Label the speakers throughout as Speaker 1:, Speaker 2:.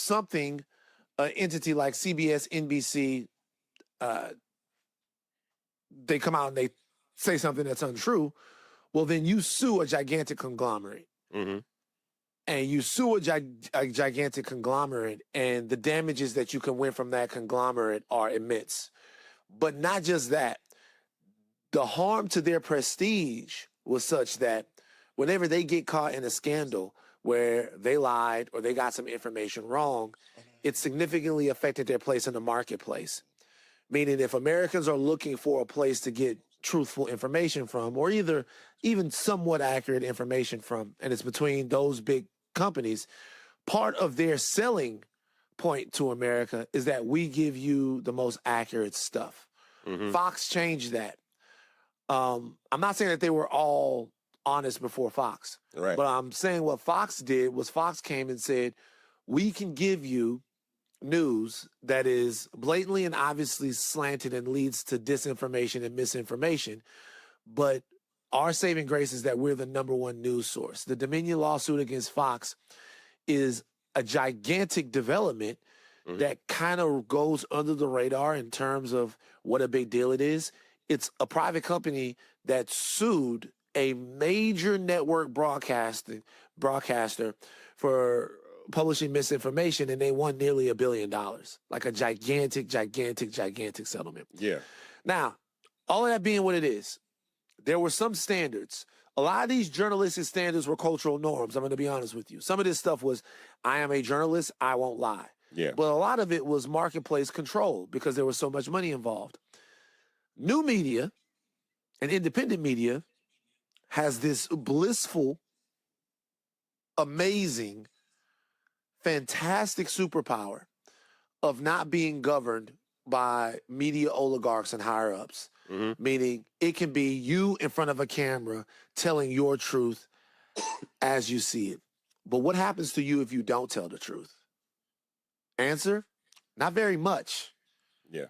Speaker 1: something, an entity like CBS, NBC, they come out and they say something that's untrue, well, then you sue a gigantic conglomerate.
Speaker 2: Mm-hmm.
Speaker 1: And you sue a gigantic conglomerate, and the damages that you can win from that conglomerate are immense. But not just that. The harm to their prestige was such that whenever they get caught in a scandal where they lied or they got some information wrong, it significantly affected their place in the marketplace. Meaning if Americans are looking for a place to get truthful information from, or either even somewhat accurate information from, and it's between those big companies, part of their selling point to America is that we give you the most accurate stuff.
Speaker 2: Mm-hmm.
Speaker 1: Fox changed that. I'm not saying that they were all honest before Fox,
Speaker 2: right.
Speaker 1: But I'm saying what Fox did was Fox came and said, we can give you news that is blatantly and obviously slanted and leads to disinformation and misinformation, but our saving grace is that we're the number one news source. The Dominion lawsuit against Fox is a gigantic development that kind of goes under the radar in terms of what a big deal it is. It's a private company that sued a major network broadcaster for publishing misinformation, and they won nearly $1 billion. Like a gigantic settlement.
Speaker 2: Yeah.
Speaker 1: Now, all of that being what it is, there were some standards. A lot of these journalistic standards were cultural norms. I'm going to be honest with you. Some of this stuff was, I am a journalist, I won't lie.
Speaker 2: Yeah.
Speaker 1: But a lot of it was marketplace control because there was so much money involved. New media and independent media has this blissful, amazing, fantastic superpower of not being governed by media oligarchs and higher-ups. Mm-hmm. Meaning it can be you in front of a camera telling your truth as you see it. But what happens to you if you don't tell the truth? Answer, not very much.
Speaker 2: Yeah.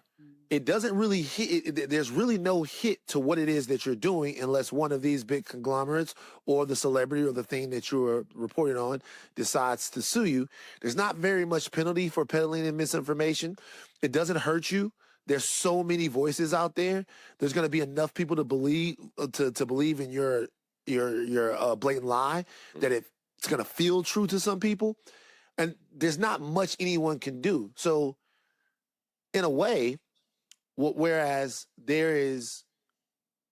Speaker 1: It doesn't really hit. There's really no hit to what it is that you're doing unless one of these big conglomerates or the celebrity or the thing that you're reporting on decides to sue you. There's not very much penalty for peddling and misinformation. It doesn't hurt you. There's so many voices out there. There's going to be enough people to believe in your blatant lie that it's going to feel true to some people. And there's not much anyone can do. So in a way, whereas there is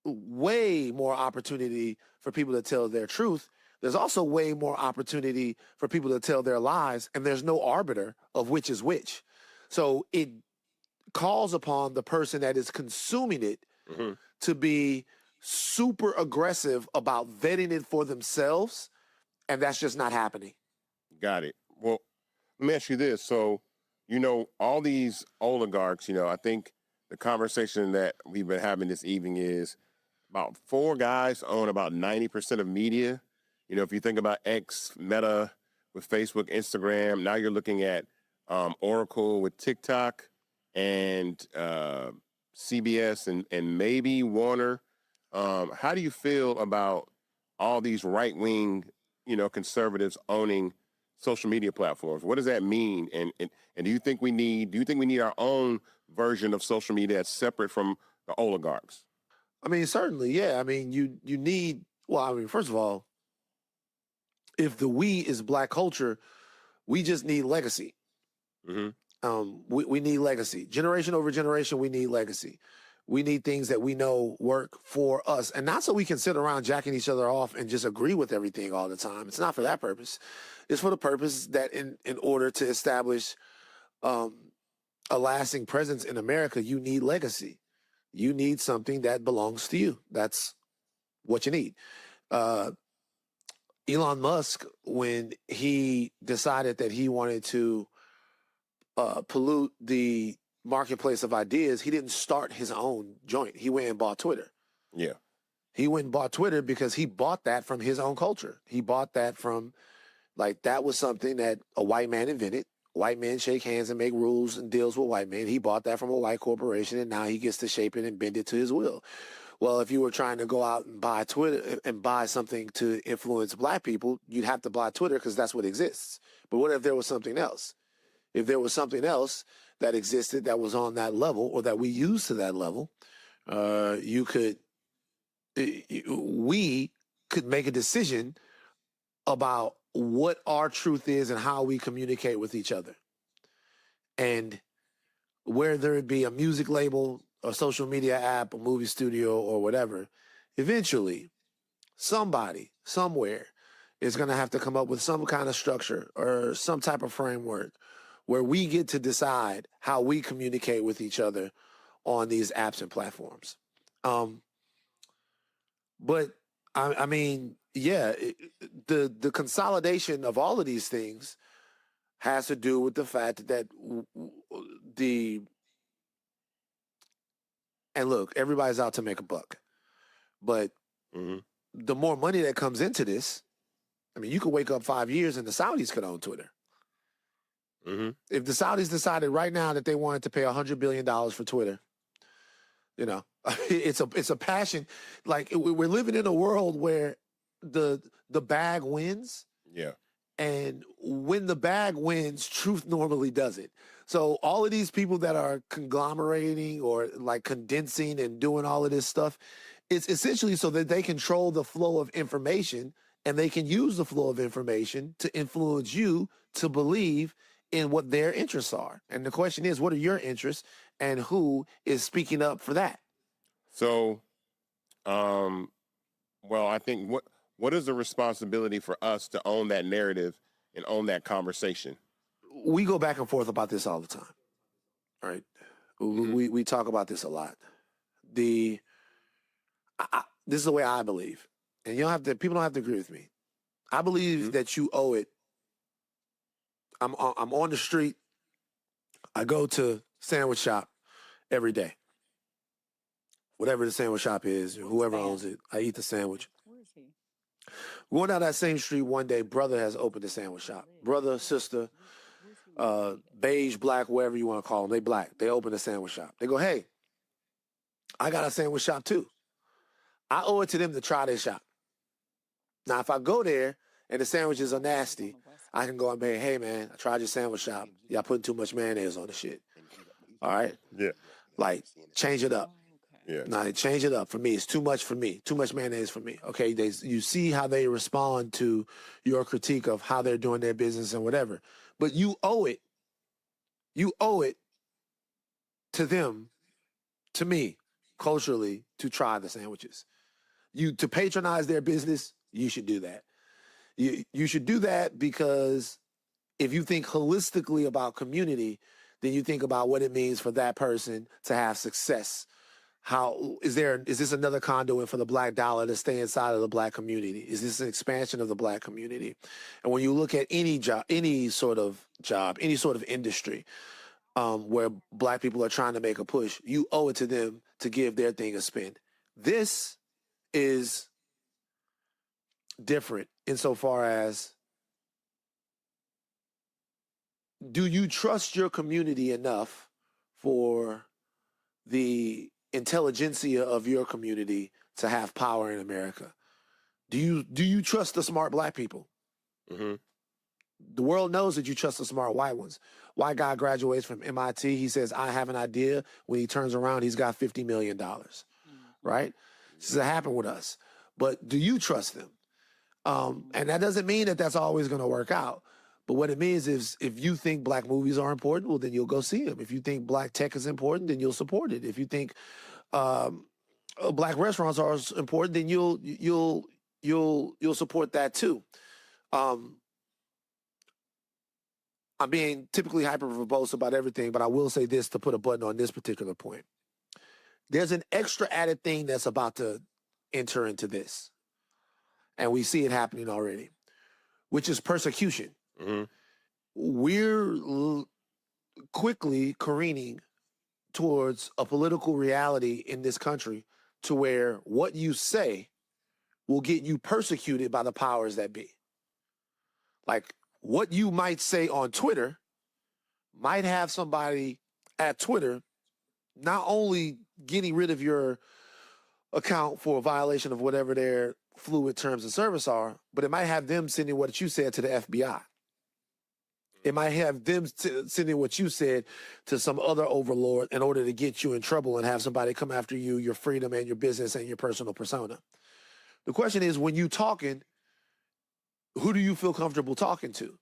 Speaker 1: way more opportunity for people to tell their truth, there's also way more opportunity for people to tell their lies, and there's no arbiter of which is which. So it calls upon the person that is consuming it to be super aggressive about vetting it for themselves, and that's just not happening.
Speaker 2: Got it. Well, let me ask you this. So, all these oligarchs, I think the conversation that we've been having this evening is about 4 guys own about 90% of media. If you think about X, Meta with Facebook, Instagram, now you're looking at Oracle with TikTok and CBS and maybe Warner. How do you feel about all these right-wing, conservatives owning social media platforms? What does that mean? And do you think we need our own version of social media that's separate from the oligarchs?
Speaker 1: I mean, certainly, yeah. I mean, you need, first of all, if the we is Black culture, we just need legacy. Mm-hmm. We need legacy. Generation over generation, we need legacy. We need things that we know work for us. And not so we can sit around jacking each other off and just agree with everything all the time. It's not for that purpose. It's for the purpose that in order to establish a lasting presence in America, you need legacy. You need something that belongs to you. That's what you need. Elon Musk, when he decided that he wanted to pollute the marketplace of ideas, he didn't start his own joint. He went and bought Twitter.
Speaker 2: Yeah.
Speaker 1: He went and bought Twitter because he bought that from his own culture. He bought that from, that was something that a white man invented. White men shake hands and make rules and deals with white men. He bought that from a white corporation, and now he gets to shape it and bend it to his will. Well, if you were trying to go out and buy Twitter and buy something to influence Black people, you'd have to buy Twitter because that's what exists. But what if there was something else? If there was something else that existed that was on that level or that we use to that level, we could make a decision about what our truth is and how we communicate with each other. And whether it be a music label, a social media app, a movie studio, or whatever, eventually somebody, somewhere, is going to have to come up with some kind of structure or some type of framework where we get to decide how we communicate with each other on these apps and platforms. But I mean, yeah, the consolidation of all of these things has to do with the fact that and look, everybody's out to make a buck, but the more money that comes into this, I mean, you could wake up 5 years and the Saudis could own Twitter. If the Saudis decided right now that they wanted to pay $100 billion for Twitter, you know, it's a passion. Like, we're living in a world where the bag wins.
Speaker 2: Yeah.
Speaker 1: And when the bag wins, truth normally doesn't. So all of these people that are conglomerating or like condensing and doing all of this stuff, it's essentially so that they control the flow of information, and they can use the flow of information to influence you to believe in what their interests are. And the question is, what are your interests, and who is speaking up for that?
Speaker 2: So, well, I think what is the responsibility for us to own that narrative and own that conversation?
Speaker 1: We go back and forth about this all the time, right? We talk about this a lot. This is the way I believe, and people don't have to agree with me. I believe that you owe it. I'm on the street. I go to sandwich shop every day. Whatever the sandwich shop is, whoever owns it, I eat the sandwich.
Speaker 3: Where is he?
Speaker 1: Going down that same street one day, brother has opened a sandwich shop. Brother, sister, beige, black, whatever you want to call them. They black. They open a sandwich shop. They go, hey, I got a sandwich shop too. I owe it to them to try their shop. Now, if I go there and the sandwiches are nasty, I can go and say, hey, man, I tried your sandwich shop. Y'all putting too much mayonnaise on the shit. All right?
Speaker 2: Yeah.
Speaker 1: Like, change it up.
Speaker 2: Yeah.
Speaker 1: Now, change it up for me. It's too much for me. Too much mayonnaise for me. Okay, you see how they respond to your critique of how they're doing their business and whatever. But you owe it. You owe it to them, to me, culturally, to try the sandwiches. To patronize their business, you should do that. You should do that because if you think holistically about community, then you think about what it means for that person to have success. How is this another conduit for the black dollar to stay inside of the black community? Is this an expansion of the black community? And when you look at any job, any sort of industry where black people are trying to make a push, you owe it to them to give their thing a spin. This is different insofar as, do you trust your community enough for the intelligentsia of your community to have power in America? Do you trust the smart black people? The world knows that you trust the smart white ones. White guy graduates from MIT. He says, I have an idea. When he turns around, he's got $50 million, right? This has happened with us. But do you trust them? And that doesn't mean that that's always going to work out. But what it means is, if you think black movies are important, well, then you'll go see them. If you think black tech is important, then you'll support it. If you think black restaurants are important, then you'll support that too. I'm being typically hyper-verbose about everything, but I will say this to put a button on this particular point. There's an extra added thing that's about to enter into this, and we see it happening already, which is persecution. We're quickly careening towards a political reality in this country to where what you say will get you persecuted by the powers that be. Like, what you might say on Twitter might have somebody at Twitter not only getting rid of your account for a violation of whatever their fluid terms of service are, but it might have them sending what you said to the FBI. It might have them sending what you said to some other overlord in order to get you in trouble and have somebody come after you, your freedom and your business and your personal persona. The question is, when you talking, who do you feel comfortable talking to?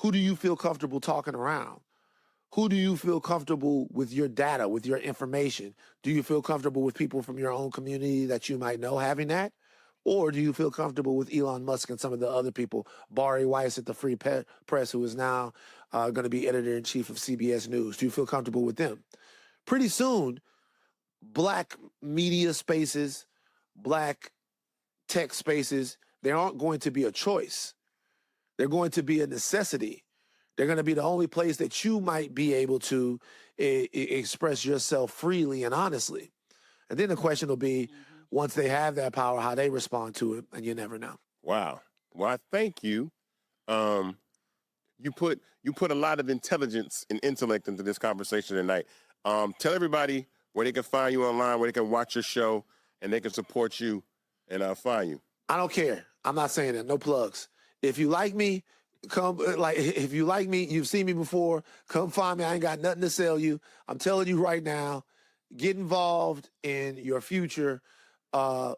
Speaker 1: Who do you feel comfortable talking around? Who do you feel comfortable with your data, with your information? Do you feel comfortable with people from your own community that you might know having that? Or do you feel comfortable with Elon Musk and some of the other people, Bari Weiss at the Free Press, who is now going to be editor-in-chief of CBS News? Do you feel comfortable with them? Pretty soon, black media spaces, black tech spaces, they aren't going to be a choice. They're going to be a necessity. They're going to be the only place that you might be able to express yourself freely and honestly. And then the question will be, once they have that power, how they respond to it, and you never know.
Speaker 2: Wow. Well, I thank you. You put a lot of intelligence and intellect into this conversation tonight. Tell everybody where they can find you online, where they can watch your show, and they can support you and find you.
Speaker 1: I don't care. I'm not saying that. No plugs. If you like me, come. If you like me, you've seen me before. Come find me. I ain't got nothing to sell you. I'm telling you right now. Get involved in your future.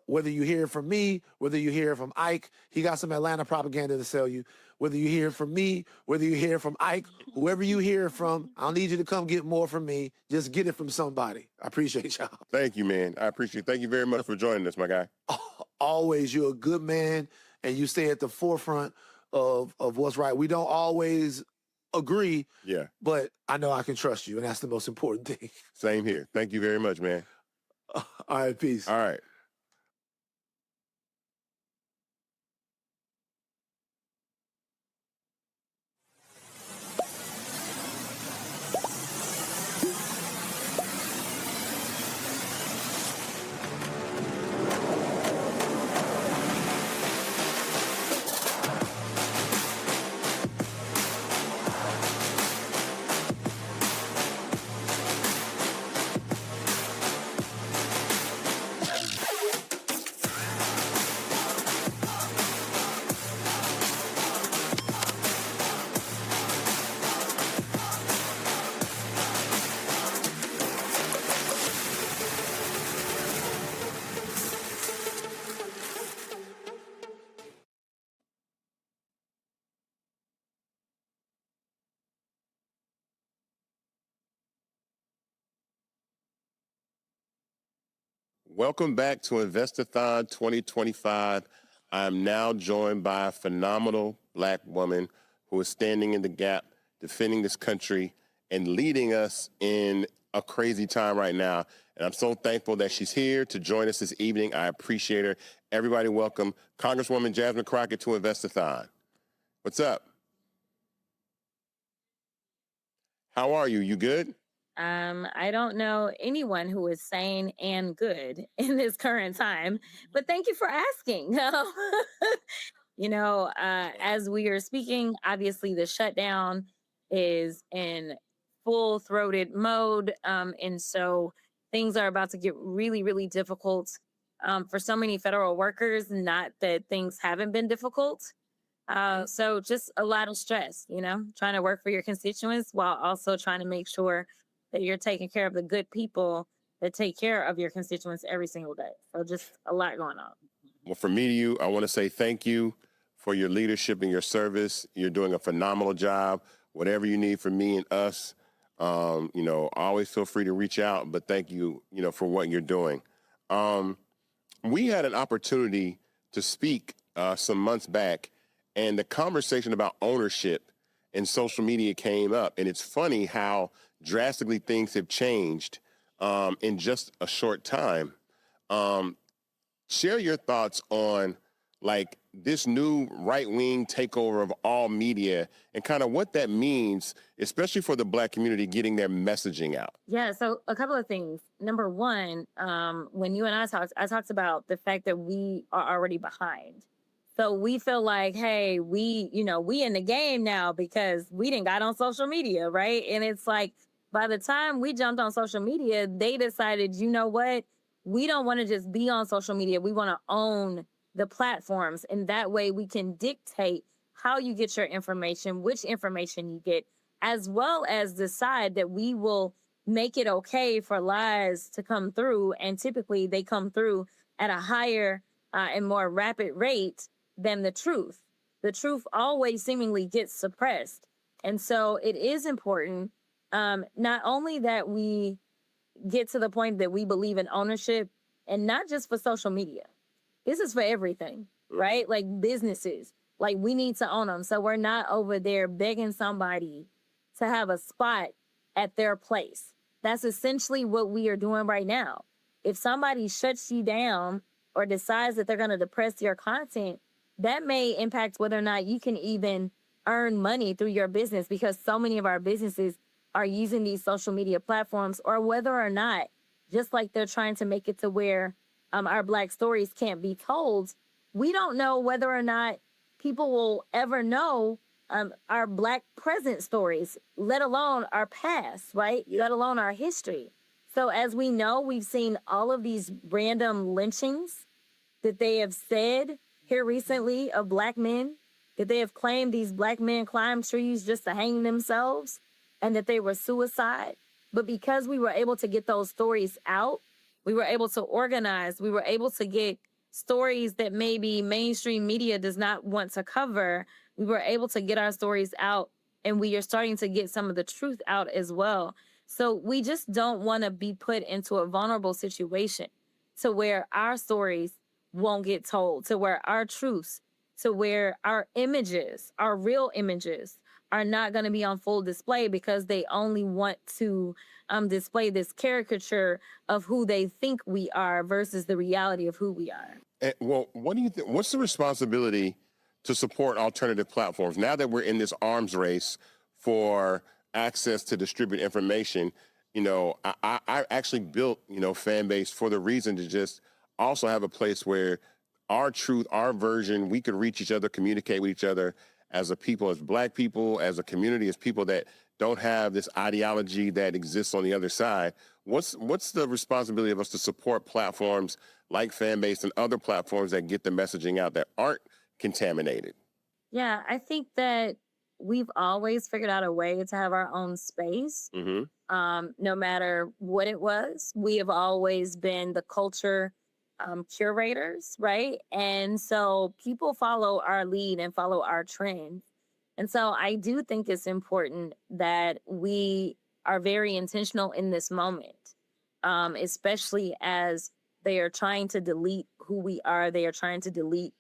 Speaker 1: Whether you hear it from me, whether you hear it from Ike, he got some Atlanta propaganda to sell you. Whether you hear it from me, whether you hear it from Ike, whoever you hear it from, I don't need you to come get more from me. Just get it from somebody. I appreciate y'all.
Speaker 2: Thank you, man. I appreciate it. Thank you very much for joining us, my guy.
Speaker 1: Always, you're a good man, and you stay at the forefront of what's right. We don't always agree,
Speaker 2: yeah,
Speaker 1: but I know I can trust you, and that's the most important thing.
Speaker 2: Same here. Thank you very much, man.
Speaker 1: All right, peace.
Speaker 2: All right. Welcome back to Investothon 2025. I'm now joined by a phenomenal black woman who is standing in the gap, defending this country, and leading us in a crazy time right now. And I'm so thankful that she's here to join us this evening. I appreciate her. Everybody welcome Congresswoman Jasmine Crockett to Investothon. What's up? How are you? You good?
Speaker 3: I don't know anyone who is sane and good in this current time, but thank you for asking. As we are speaking, obviously the shutdown is in full-throated mode, and so things are about to get really, really difficult for so many federal workers. Not that things haven't been difficult. So just a lot of stress, trying to work for your constituents while also trying to make sure that you're taking care of the good people that take care of your constituents every single day. So just a lot going on.
Speaker 2: Well, from me to you, I want to say thank you for your leadership and your service. You're doing a phenomenal job. Whatever you need from me and us, always feel free to reach out, but thank you, for what you're doing. We had an opportunity to speak some months back, and the conversation about ownership in social media came up. And it's funny how drastically things have changed in just a short time. Share your thoughts on this new right-wing takeover of all media and kind of what that means, especially for the black community getting their messaging out.
Speaker 3: Yeah, so a couple of things. Number one, when you and I talked about the fact that we are already behind. So we feel like, hey, we in the game now because we didn't got on social media, right? And it's like, by the time we jumped on social media, they decided, you know what? We don't want to just be on social media. We want to own the platforms. And that way we can dictate how you get your information, which information you get, as well as decide that we will make it okay for lies to come through. And typically they come through at a higher and more rapid rate than the truth. The truth always seemingly gets suppressed. And so it is important, not only that we get to the point that we believe in ownership, and not just for social media. This is for everything, right? Like businesses, like we need to own them. So we're not over there begging somebody to have a spot at their place. That's essentially what we are doing right now. If somebody shuts you down or decides that they're going to depress your content, that may impact whether or not you can even earn money through your business, because so many of our businesses are using these social media platforms, or whether or not, just like they're trying to make it to where our Black stories can't be told, we don't know whether or not people will ever know our Black present stories, let alone our past, right? Let alone our history. So as we know, we've seen all of these random lynchings that they have said here recently of Black men, that they have claimed these Black men climbed trees just to hang themselves, and that they were suicide. But because we were able to get those stories out, we were able to organize, we were able to get stories that maybe mainstream media does not want to cover. We were able to get our stories out, and we are starting to get some of the truth out as well. So we just don't want to be put into a vulnerable situation to where our stories won't get told, to where our truths, to where our images, our real images, are not going to be on full display, because they only want to display this caricature of who they think we are versus the reality of who we are.
Speaker 2: Well, what do you think? What's the responsibility to support alternative platforms now that we're in this arms race for access to distribute information? You know, I actually built, fan base for the reason to just also have a place where our truth, our version, we could reach each other, communicate with each other as a people, as Black people, as a community, as people that don't have this ideology that exists on the other side. What's the responsibility of us to support platforms like Fanbase and other platforms that get the messaging out that aren't contaminated?
Speaker 3: Yeah, I think that we've always figured out a way to have our own space. No matter what it was, we have always been the culture curators, right? And so people follow our lead and follow our trends. And so I do think it's important that we are very intentional in this moment, especially as they are trying to delete who we are. They are trying to delete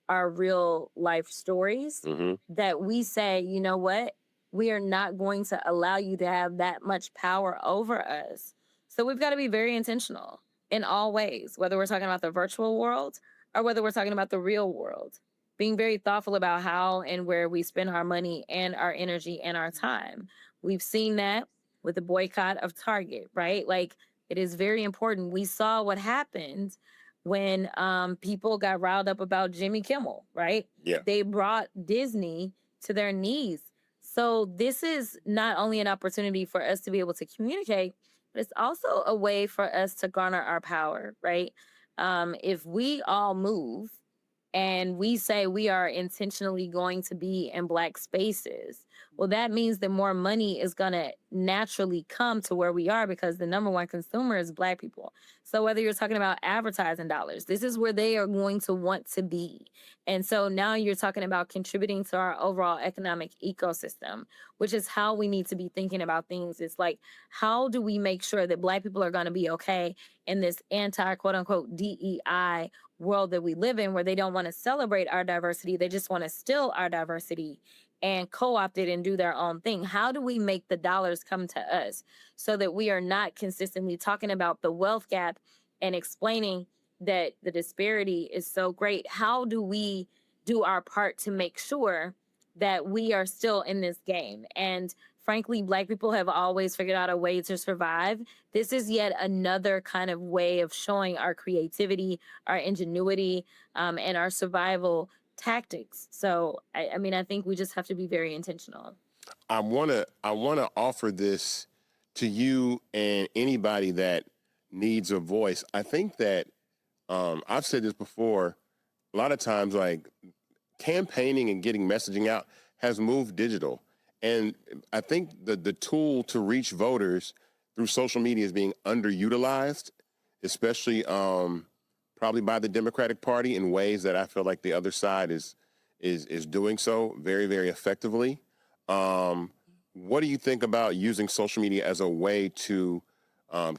Speaker 3: our real life stories, that we say, you know what? We are not going to allow you to have that much power over us. So we've got to be very intentional in all ways, whether we're talking about the virtual world or whether we're talking about the real world, being very thoughtful about how and where we spend our money and our energy and our time. We've seen that with the boycott of Target, right? Like, it is very important. We saw what happened when people got riled up about Jimmy Kimmel, right?
Speaker 2: Yeah.
Speaker 3: They brought Disney to their knees. So this is not only an opportunity for us to be able to communicate, but it's also a way for us to garner our power, right? If we all move and we say we are intentionally going to be in Black spaces, well, that means that more money is going to naturally come to where we are, because the number one consumer is Black people. So whether you're talking about advertising dollars, this is where they are going to want to be. And so now you're talking about contributing to our overall economic ecosystem, which is how we need to be thinking about things. It's like, how do we make sure that Black people are going to be okay in this anti, quote unquote, DEI world that we live in, where they don't want to celebrate our diversity. They just want to steal our diversity and co-opt it and do their own thing. How do we make the dollars come to us so that we are not consistently talking about the wealth gap and explaining that the disparity is so great? How do we do our part to make sure that we are still in this game? And frankly, Black people have always figured out a way to survive. This is yet another kind of way of showing our creativity, our ingenuity, and our survival tactics. So, I mean, I think we just have to be very intentional.
Speaker 2: I wanna offer this to you and anybody that needs a voice. I think that I've said this before. A lot of times, like, campaigning and getting messaging out has moved digital. And I think the tool to reach voters through social media is being underutilized, especially probably by the Democratic Party in ways that I feel like the other side is doing so very, very effectively. What do you think about using social media as a way to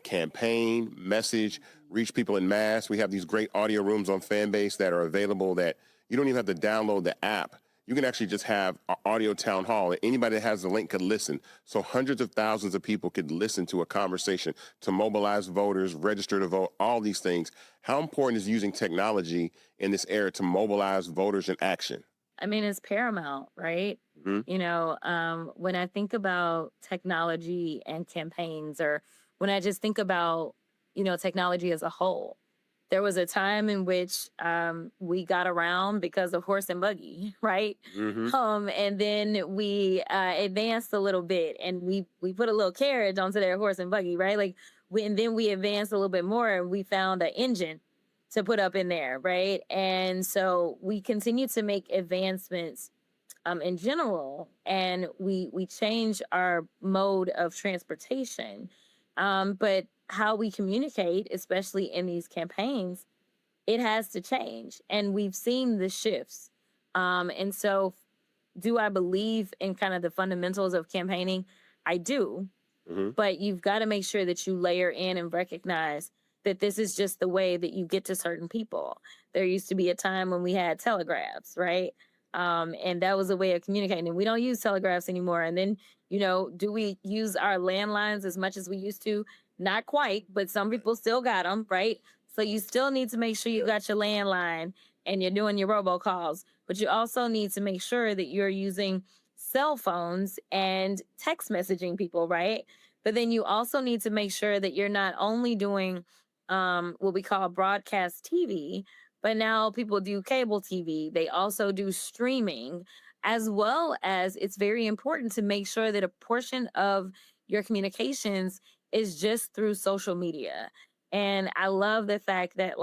Speaker 2: campaign, message, reach people in mass? We have these great audio rooms on Fanbase that are available that you don't even have to download the app. You can actually just have an audio town hall, and anybody that has the link could listen. So hundreds of thousands of people could listen to a conversation, to mobilize voters, register to vote, all these things. How important is using technology in this era to mobilize voters in action?
Speaker 3: I mean, it's paramount, right? When I think about technology and campaigns, or when I just think about, technology as a whole, there was a time in which we got around because of horse and buggy, right? And then we advanced a little bit, and we put a little carriage onto their horse and buggy, right? And then we advanced a little bit more, and we found an engine to put up in there, right? And so we continue to make advancements in general, and we change our mode of transportation. But how we communicate, especially in these campaigns, it has to change. And we've seen the shifts. And so do I believe in kind of the fundamentals of campaigning? I do. But you've got to make sure that you layer in and recognize that this is just the way that you get to certain people. There used to be a time when we had telegraphs, right? And that was a way of communicating. And we don't use telegraphs anymore. And then, do we use our landlines as much as we used to? Not quite, but some people still got them, right? So you still need to make sure you got your landline and you're doing your robocalls, but you also need to make sure that you're using cell phones and text messaging people, right? But then you also need to make sure that you're not only doing what we call broadcast TV, but now people do cable TV. They also do streaming, as well as it's very important to make sure that a portion of your communications is just through social media. And I love the fact that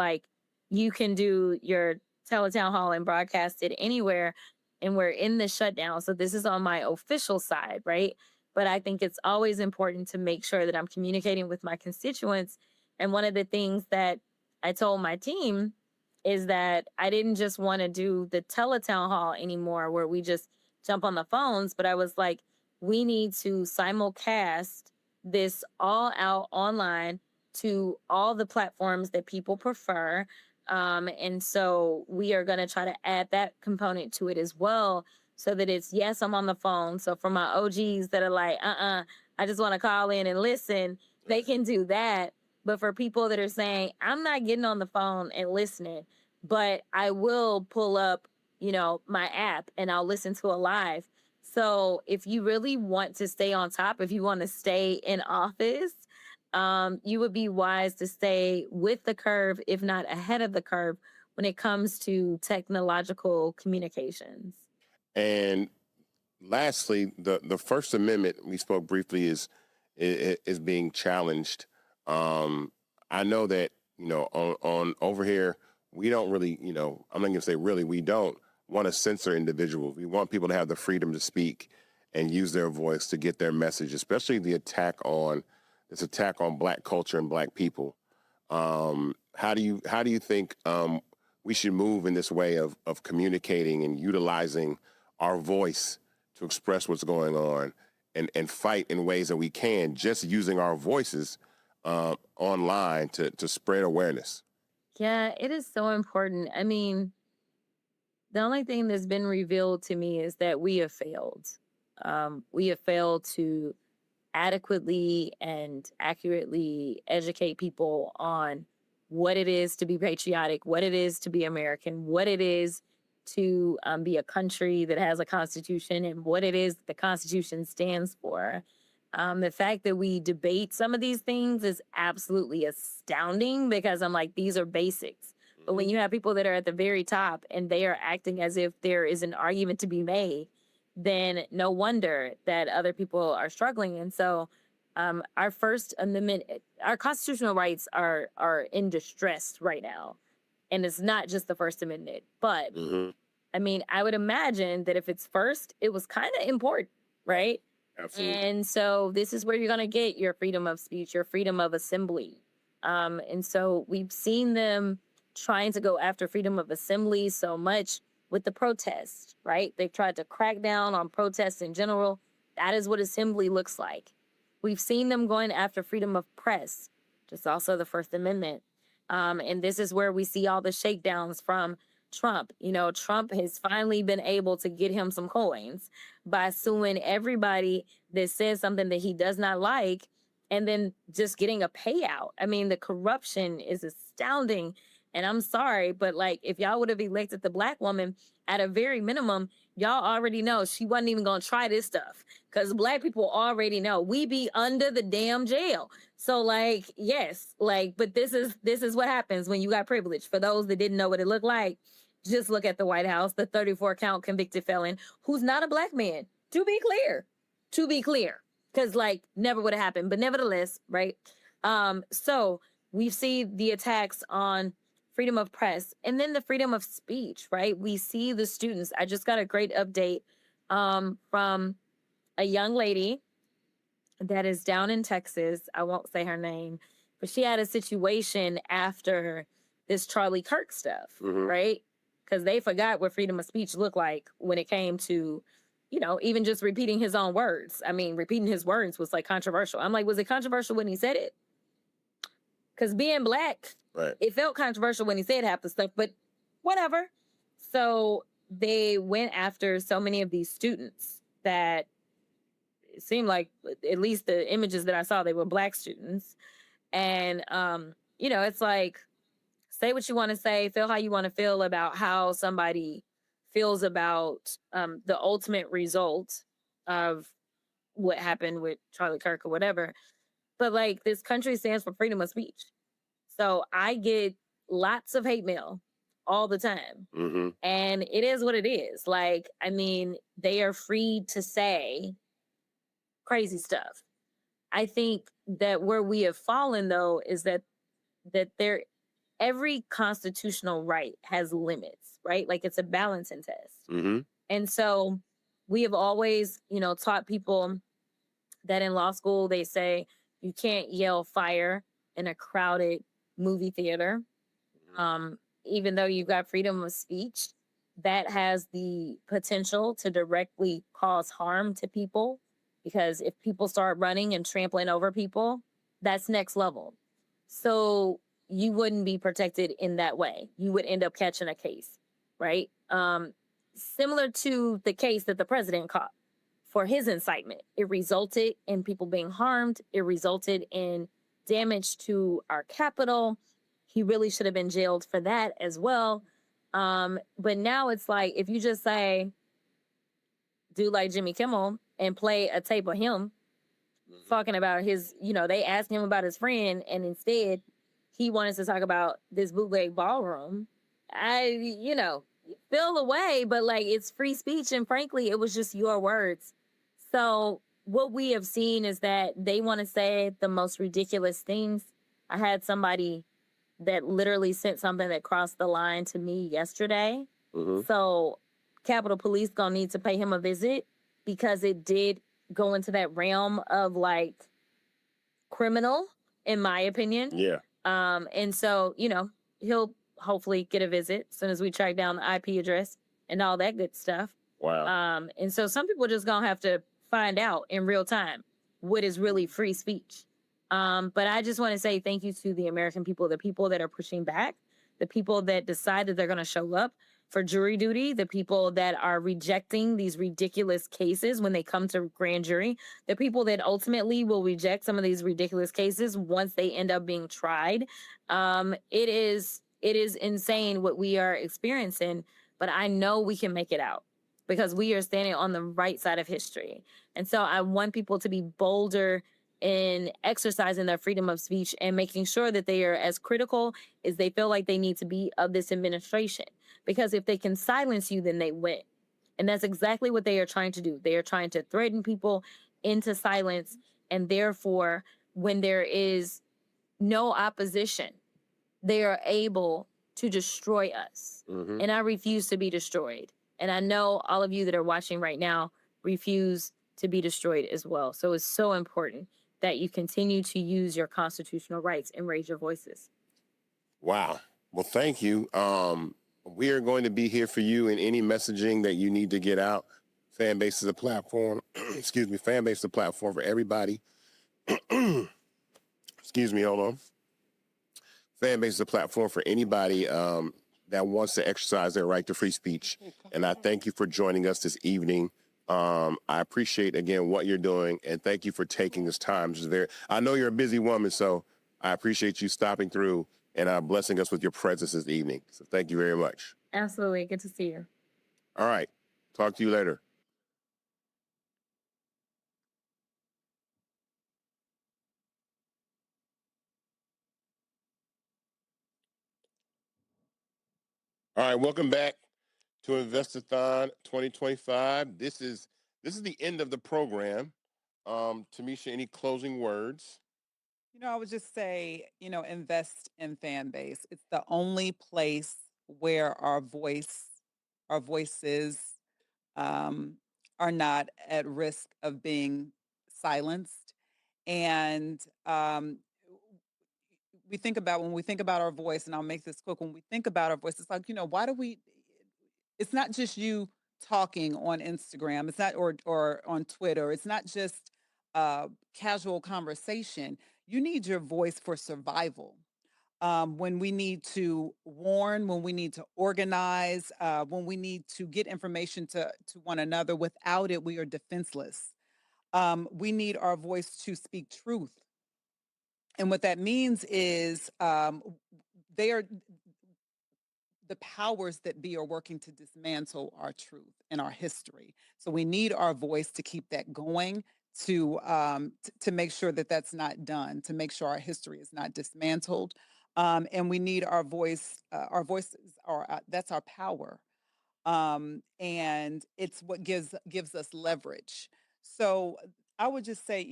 Speaker 3: you can do your teletown hall and broadcast it anywhere, and we're in the shutdown. So this is on my official side, right? But I think it's always important to make sure that I'm communicating with my constituents. And one of the things that I told my team is that I didn't just want to do the teletown hall anymore where we just jump on the phones, but I was like, we need to simulcast this all out online to all the platforms that people prefer. And so we are going to try to add that component to it as well, so that it's, yes, I'm on the phone. So for my OGs that are like, I just want to call in and listen, they can do that. But for people that are saying, I'm not getting on the phone and listening, but I will pull up, my app and I'll listen to a live. So if you really want to stay on top, if you want to stay in office, you would be wise to stay with the curve, if not ahead of the curve, when it comes to technological communications.
Speaker 2: And lastly, the First Amendment, we spoke briefly, is being challenged. I know that, on over here, we don't really, I'm not going to say really, we don't want to censor individuals. We want people to have the freedom to speak and use their voice to get their message, especially this attack on Black culture and Black people. How do you think we should move in this way of communicating and utilizing our voice to express what's going on and fight in ways that we can, just using our voices online to spread awareness?
Speaker 3: Yeah, it is so important. I mean, the only thing that's been revealed to me is that we have failed. We have failed to adequately and accurately educate people on what it is to be patriotic, what it is to be American, what it is to be a country that has a constitution, and what it is the Constitution stands for. The fact that we debate some of these things is absolutely astounding, because I'm like, these are basics. But when you have people that are at the very top and they are acting as if there is an argument to be made, then no wonder that other people are struggling. And so our First Amendment, our constitutional rights are in distress right now. And it's not just the First Amendment, but I mean, I would imagine that if it's first, it was kind of important, right?
Speaker 2: Absolutely.
Speaker 3: And so this is where you're going to get your freedom of speech, your freedom of assembly. And so we've seen them trying to go after freedom of assembly so much with the protests, right? They've tried to crack down on protests in general. That is what assembly looks like. We've seen them going after freedom of press, just also the First Amendment. And this is where we see all the shakedowns from Trump. You know, Trump has finally been able to get him some coins by suing everybody that says something that he does not like and then just getting a payout. I mean, the corruption is astounding. And I'm sorry, but like if y'all would have elected the black woman at a very minimum, y'all already know she wasn't even going to try this stuff because black people already know we be under the damn jail. So like, yes, like, but this is what happens when you got privilege. For those that didn't know what it looked like, just look at the White House, the 34 count convicted felon who's not a black man, to be clear, because like never would have happened. But nevertheless, right? So we see the attacks on freedom of press and then the freedom of speech, right? We see the students. I just got a great update from a young lady that is down in Texas. I won't say her name, but she had a situation after this Charlie Kirk stuff, right? Because they forgot what freedom of speech looked like when it came to, you know, even just repeating his own words. I mean, repeating his words was like controversial. I'm like, was it controversial when he said it? Because being black,
Speaker 2: Right.
Speaker 3: it felt controversial when he said half the stuff, but whatever. So they went after so many of these students that it seemed like, at least the images that I saw, they were black students. And, you know, it's like, say what you want to say, feel how you want to feel about how somebody feels about the ultimate result of what happened with Charlie Kirk or whatever. But like, this country stands for freedom of speech. So I get lots of hate mail all the time. And it is what it is. Like, I mean, they are free to say crazy stuff. I think that where we have fallen, though, is that every constitutional right has limits, right? Like it's a balancing test. And so we have always, you know, taught people that in law school, they say you can't yell fire in a crowded movie theater. Even though you've got freedom of speech, that has the potential to directly cause harm to people. Because if people start running and trampling over people, that's next level. So you wouldn't be protected in that way. You would end up catching a case, right? Similar to the case that the president caught for his incitement. It resulted in people being harmed. It resulted in damage to our Capitol. He really should have been jailed for that as well. But now it's like, if you just say, do like Jimmy Kimmel and play a tape of him talking about his, you know, they asked him about his friend and instead he wanted to talk about this bootleg ballroom. You know, feel away, but like it's free speech. And frankly, it was just your words. So what we have seen is that they want to say the most ridiculous things. I had somebody that literally sent something that crossed the line to me yesterday. So Capitol Police gonna need to pay him a visit because it did go into that realm of like criminal, in my opinion.
Speaker 2: Yeah.
Speaker 3: And so, you know, he'll hopefully get a visit as soon as we track down the IP address and all that good stuff.
Speaker 2: Wow.
Speaker 3: And so some people just gonna have to find out in real time what is really free speech. But I just want to say thank you to the American people, the people that are pushing back, the people that decide that they're going to show up for jury duty, the people that are rejecting these ridiculous cases when they come to grand jury, the people that ultimately will reject some of these ridiculous cases once they end up being tried. It is insane what we are experiencing, but I know we can make it out because we are standing on the right side of history. And so I want people to be bolder in exercising their freedom of speech and making sure that they are as critical as they feel like they need to be of this administration. Because if they can silence you, then they win. And that's exactly what they are trying to do. They are trying to threaten people into silence. And therefore, when there is no opposition, they are able to destroy us. And I refuse to be destroyed. And I know all of you that are watching right now refuse to be destroyed as well. So it's so important that you continue to use your constitutional rights and raise your voices.
Speaker 2: Wow. Well, thank you. We are going to be here for you in any messaging that you need to get out. Fanbase is a platform. Excuse me. Fanbase is a platform for everybody. Excuse me. Hold on. Fanbase is a platform for anybody that wants to exercise their right to free speech. And I thank you for joining us this evening. I appreciate, again, what you're doing, and thank you for taking this time. I know you're a busy woman, so I appreciate you stopping through and blessing us with your presence this evening. So thank you very much.
Speaker 3: Absolutely. Good to see you.
Speaker 2: All right. Talk to you later. All right. Welcome back to Investathon 2025. This is the end of the program. Tamisha, any closing words?
Speaker 4: I would just say, invest in fan base. It's the only place where our voices are not at risk of being silenced. And when we think about our voice, and I'll make this quick, when we think about our voice, it's like, why do we, it's not just you talking on Instagram, it's not, or on Twitter, it's not just casual conversation. You need your voice for survival. When we need to warn, when we need to organize, when we need to get information to one another. Without it, we are defenseless. We need our voice to speak truth. And what that means is they are the powers that be are working to dismantle our truth and our history. So we need our voice to keep that going, to make sure that that's not done, to make sure our history is not dismantled. And we need our voice. Our voices are that's our power, and it's what gives us leverage. So I would just say,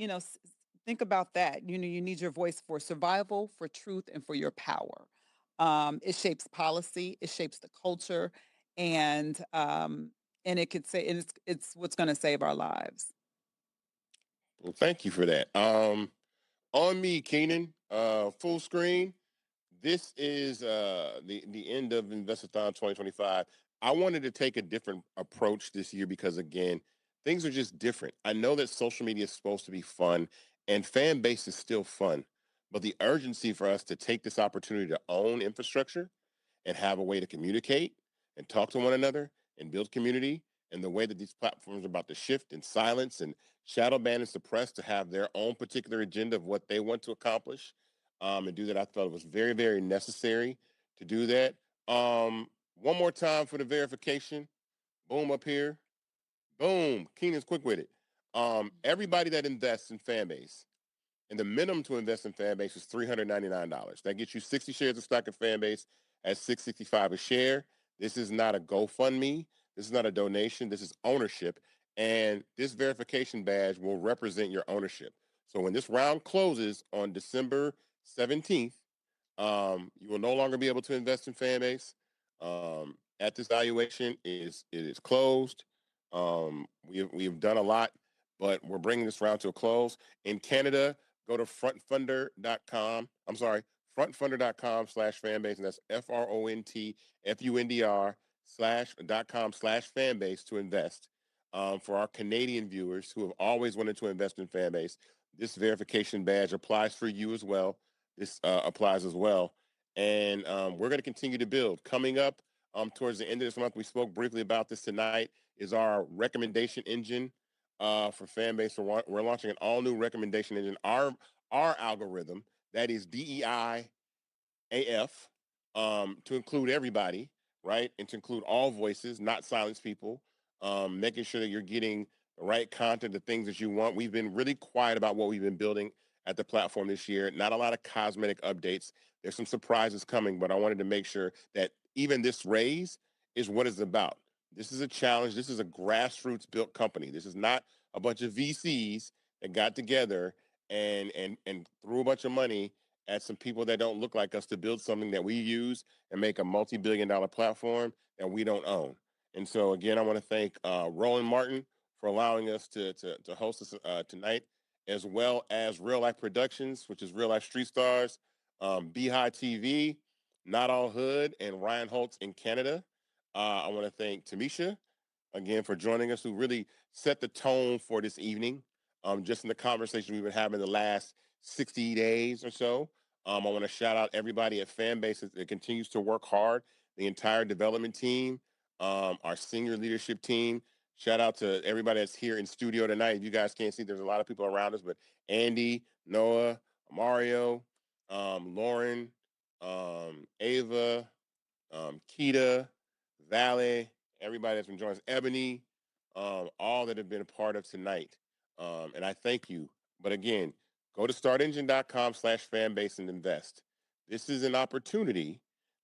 Speaker 4: think about that. You need your voice for survival, for truth, and for your power. It shapes policy, it shapes the culture, and it could say it's what's going to save our lives.
Speaker 2: Well, thank you for that. On me, Keenan, full screen. This is the end of Investathon 2025. I wanted to take a different approach this year because, again, things are just different. I know that social media is supposed to be fun, and fan base is still fun, but the urgency for us to take this opportunity to own infrastructure and have a way to communicate and talk to one another and build community, and the way that these platforms are about to shift and silence and shadow ban and suppress to have their own particular agenda of what they want to accomplish, and do that. I thought it was very, very necessary to do that. One more time for the verification. Boom, up here. Boom. Keenan's quick with it. Everybody that invests in Fanbase, and the minimum to invest in Fanbase is $399. That gets you 60 shares of stock in Fanbase at $665 a share. This is not a GoFundMe. This is not a donation. This is ownership. And this verification badge will represent your ownership. So when this round closes on December 17th, you will no longer be able to invest in Fanbase. At this valuation, it is closed. We have done a lot, but we're bringing this round to a close. In Canada, go to frontfunder.com. I'm sorry, frontfunder.com/fanbase, and that's FRONTFUNDR/.com/fanbase to invest. For our Canadian viewers who have always wanted to invest in Fanbase, this verification badge applies for you as well. This applies as well. And we're going to continue to build. Coming up towards the end of this month, we spoke briefly about this tonight, is our recommendation engine for Fanbase. We're launching an all-new recommendation engine. Our algorithm, that is DEI AF, to include everybody, right? And to include all voices, not silence people, making sure that you're getting the right content, the things that you want. We've been really quiet about what we've been building at the platform this year. Not a lot of cosmetic updates. There's some surprises coming, but I wanted to make sure that even this raise is what it's about. This is a challenge. This is a grassroots built company. This is not a bunch of VCs that got together and threw a bunch of money at some people that don't look like us to build something that we use and make a multi-billion-dollar platform that we don't own. And so, again, I want to thank Roland Martin for allowing us to host us tonight, as well as Real Life Productions, which is Real Life Street Stars, Beehive TV, Not All Hood, and Ryan Holtz in Canada. I want to thank Tamisha, again, for joining us, who really set the tone for this evening, just in the conversation we've been having the last 60 days or so. I want to shout out everybody at Fanbase that continues to work hard, the entire development team, our senior leadership team. Shout out to everybody that's here in studio tonight. If you guys can't see, there's a lot of people around us, but Andy, Noah, Mario, Lauren, Ava, Keita, Valley, everybody that's been joining us, Ebony, all that have been a part of tonight. And I thank you. But again, go to startengine.com/fanbase and invest. This is an opportunity,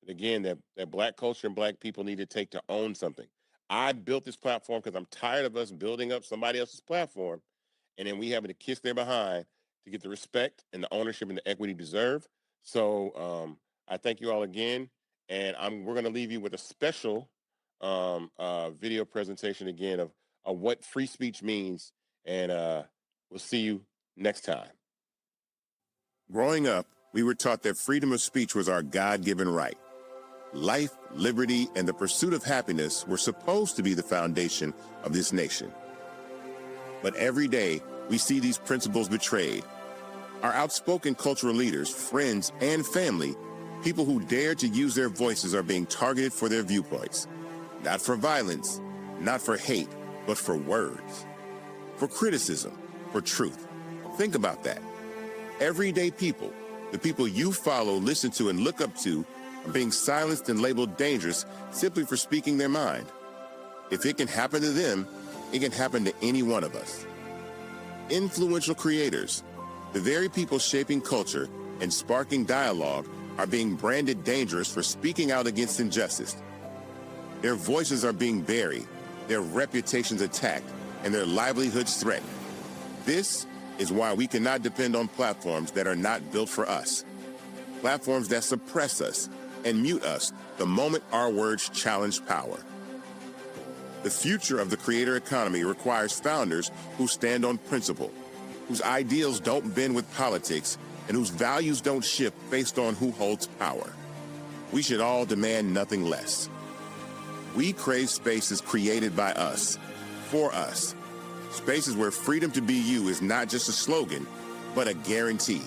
Speaker 2: again, that Black culture and Black people need to take to own something. I built this platform because I'm tired of us building up somebody else's platform and then we having to kiss their behind to get the respect and the ownership and the equity deserve. So I thank you all again. And we're going to leave you with a special video presentation again of what free speech means. And we'll see you next time. Growing up, we were taught that freedom of speech was our God-given right. Life, liberty, and the pursuit of happiness were supposed to be the foundation of this nation. But every day, we see these principles betrayed. Our outspoken cultural leaders, friends, and family, people who dare to use their voices, are being targeted for their viewpoints. Not for violence, not for hate, but for words. For criticism, for truth. Think about that. Everyday people, the people you follow, listen to, and look up to, are being silenced and labeled dangerous simply for speaking their mind. If it can happen to them, it can happen to any one of us. Influential creators, the very people shaping culture and sparking dialogue, are being branded dangerous for speaking out against injustice. Their voices are being buried, their reputations attacked, and their livelihoods threatened. This is why we cannot depend on platforms that are not built for us. Platforms that suppress us and mute us the moment our words challenge power. The future of the creator economy requires founders who stand on principle, whose ideals don't bend with politics, and whose values don't shift based on who holds power. We should all demand nothing less. We crave spaces created by us, for us. Spaces where freedom to be you is not just a slogan, but a guarantee.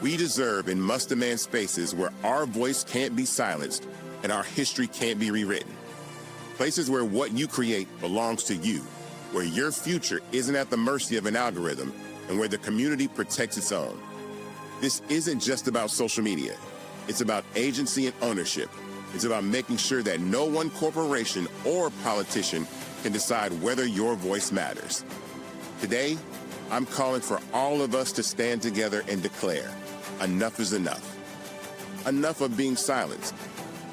Speaker 2: We deserve and must demand spaces where our voice can't be silenced and our history can't be rewritten. Places where what you create belongs to you, where your future isn't at the mercy of an algorithm, and where the community protects its own. This isn't just about social media. It's about agency and ownership. It's about making sure that no one corporation or politician can decide whether your voice matters. Today, I'm calling for all of us to stand together and declare, enough is enough. Enough of being silenced.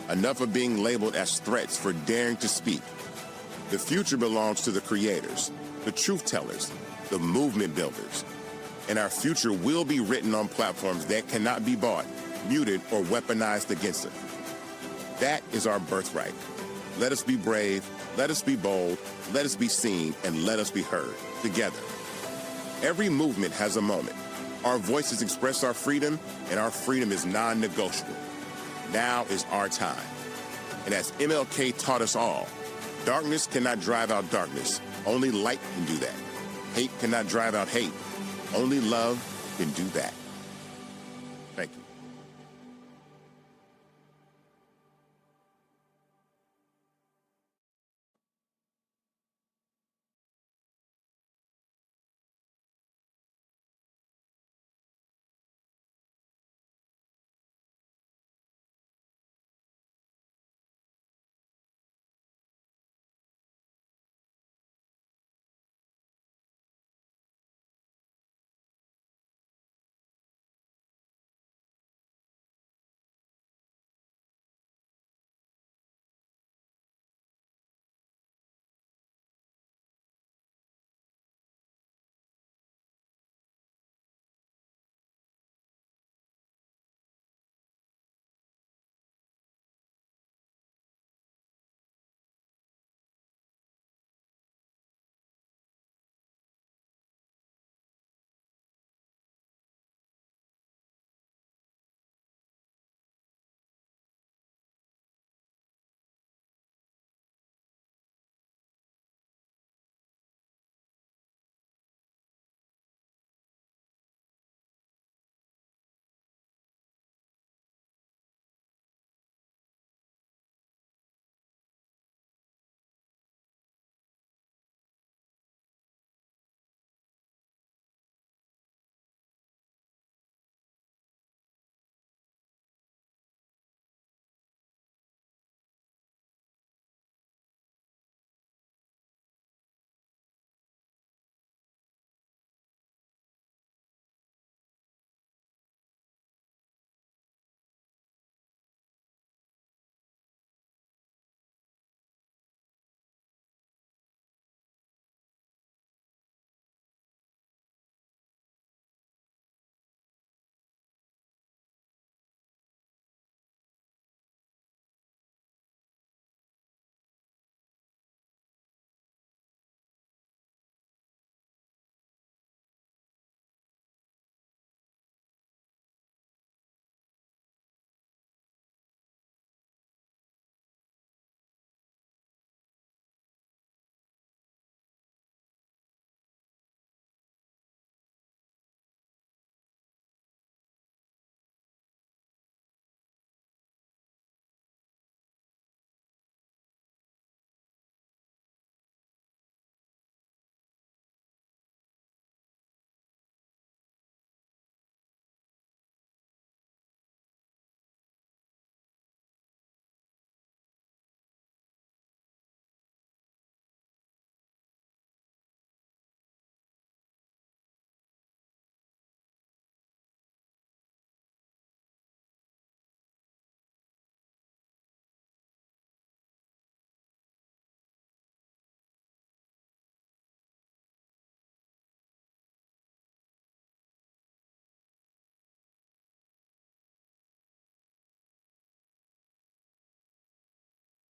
Speaker 2: Enough of being labeled as threats for daring to speak. The future belongs to the creators, the truth tellers, the movement builders. And our future will be written on platforms that cannot be bought, muted, or weaponized against us. That is our birthright. Let us be brave, let us be bold, let us be seen, and let us be heard together. Every movement has a moment. Our voices express our freedom, and our freedom is non-negotiable. Now is our time. And as MLK taught us all, darkness cannot drive out darkness. Only light can do that. Hate cannot drive out hate. Only love can do that. Thank you.